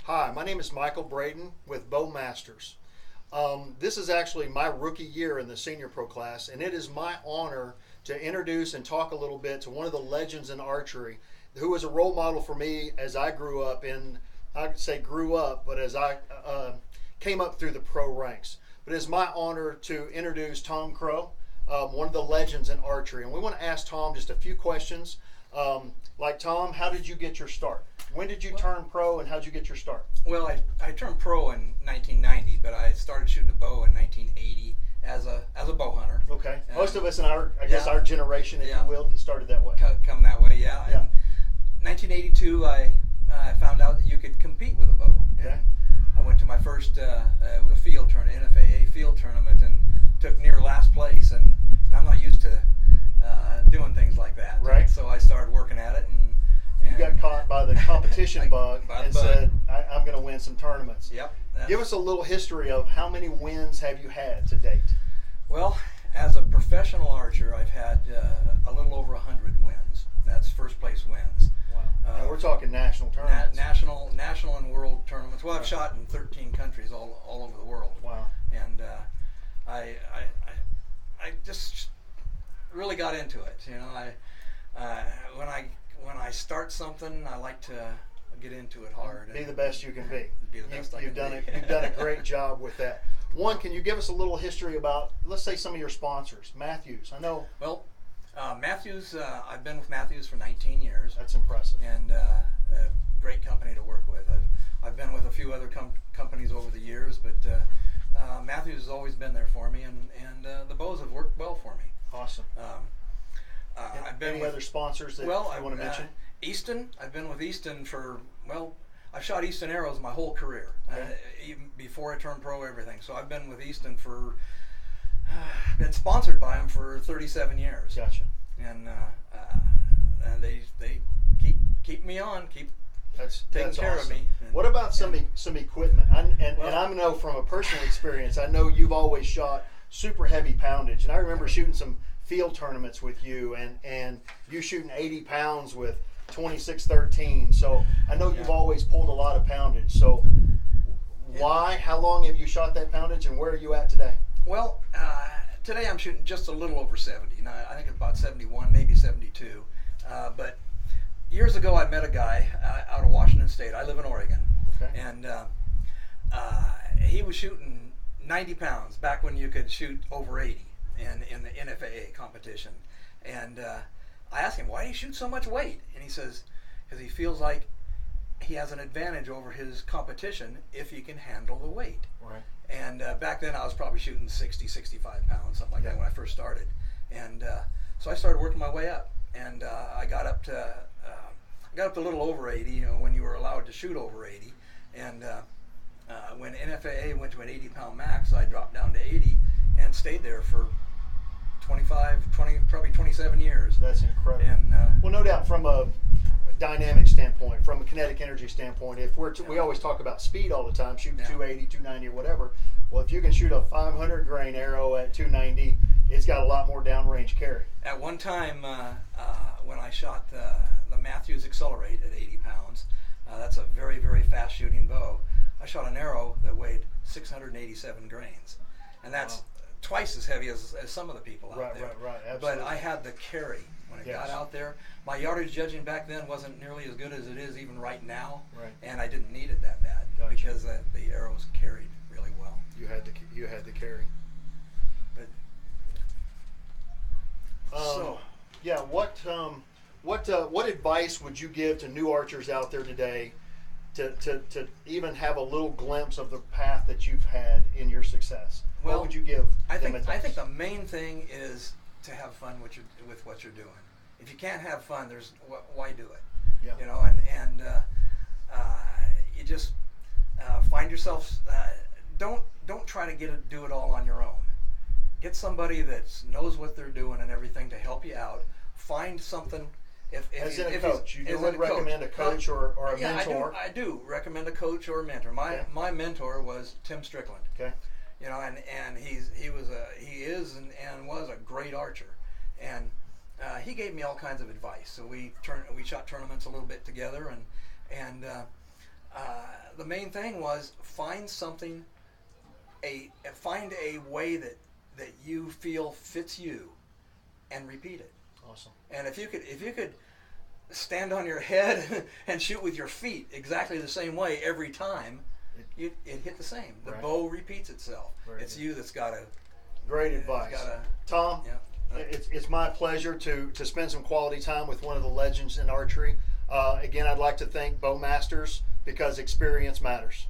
Hi, my name is Michael Braden with Bowmasters. This is actually my rookie year in the senior pro class, and it is my honor to introduce and talk a little bit to one of the legends in archery who was a role model for me as I grew up in, I'd say grew up, but as I came up through the pro ranks. But it's my honor to introduce Tom Crowe, one of the legends in archery. And we want to ask Tom just a few questions. Like, Tom, how did you get your start? When did you turn pro, and how did you get your start? Well, I turned pro in 1990, but I started shooting a bow in 1980 as a bow hunter. Okay. Most of us in our, I guess, our generation, if you will, started that way. Come that way, yeah. Yeah. In 1982, I found out that you could compete with a bow. Okay. And I went to my first field tournament, NFAA field tournament, and took near last place. And I'm not used to doing things like that. Right. So I started working at it, and you got caught by the competition bug and said, I'm going to win some tournaments. Yep. Give us a little history of how many wins have you had to date? Well, as a professional archer, I've had a little over 100 wins. That's first place wins. Wow. And we're talking national tournaments. National and world tournaments. Well, I've shot in 13 countries all over the world. Wow. And I just really got into it. You know, when I start something, I like to get into it hard. Be the best you can be. Be the best I can be. You've done a great job with that. One, can you give us a little history about, let's say, some of your sponsors? Matthews, I know. Well, Matthews, I've been with Matthews for 19 years. That's impressive. And a great company to work with. I've been with a few other companies over the years, but Matthews has always been there for me, and the bows have worked well for me. Awesome. I've been Any with other sponsors that you want to mention? Easton. I've been with Easton for, well, I've shot Easton arrows my whole career, even before I turned pro, everything. So I've been with Easton for, been sponsored by them for 37 years. Gotcha. And they keep me on, keep taking care of me. What about some equipment? And I know from a personal experience, I know you've always shot super heavy poundage, and I remember shooting some field tournaments with you, and you shooting 80 pounds with 26-13. So I know you've always pulled a lot of poundage. So why? How long have you shot that poundage, and where are you at today? Well, today I'm shooting just a little over 70. Now, I think about 71, maybe 72. But years ago, I met a guy out of Washington State. I live in Oregon, and he was shooting 90 pounds back when you could shoot over 80 in the NFAA competition. And I asked him, why do you shoot so much weight? And he says, because he feels like he has an advantage over his competition if he can handle the weight. Right. And back then I was probably shooting 60, 65 pounds, something like that when I first started. And so I started working my way up, and I got up to a little over 80, you know, when you were allowed to shoot over 80. And when NFAA went to an 80-pound max, I dropped down to 80 and stayed there for probably 27 years. That's incredible. And well, no doubt, from a dynamic standpoint, from a kinetic energy standpoint, if we always talk about speed all the time, shooting 280, 290 or whatever. Well, if you can shoot a 500 grain arrow at 290, it's got a lot more downrange carry. At one time, when I shot the Matthews Accelerate at 80 pounds, that's a very, very fast shooting bow. I shot an arrow that weighed 687 grains, and that's twice as heavy as some of the people out there. Right, absolutely. But I had the carry when it got out there. My yardage judging back then wasn't nearly as good as it is even right now, and I didn't need it that bad because the arrows carried really well. You had the carry. But yeah, what advice would you give to new archers out there today to even have a little glimpse of the path that you've had in your success? Well, what would you give them advice? I think the main thing is to have fun with what you're doing. If you can't have fun, why do it? Yeah. You know, and you just find yourself. Don't try to do it all on your own. Get somebody that knows what they're doing and everything to help you out. Find something. As in a coach, you would recommend a coach or a mentor? I do recommend a coach or a mentor. My mentor was Tim Strickland. Okay. You know, and he is and was a great archer, and he gave me all kinds of advice. So we shot tournaments a little bit together, and the main thing was find something, find a way that you feel fits you, and repeat it. Awesome. And if you could stand on your head and shoot with your feet exactly the same way every time, it hit the same. The bow repeats itself. It's you that's got to. Great advice, Tom. Yeah. It's my pleasure to spend some quality time with one of the legends in archery. Again, I'd like to thank Bowmasters, because experience matters.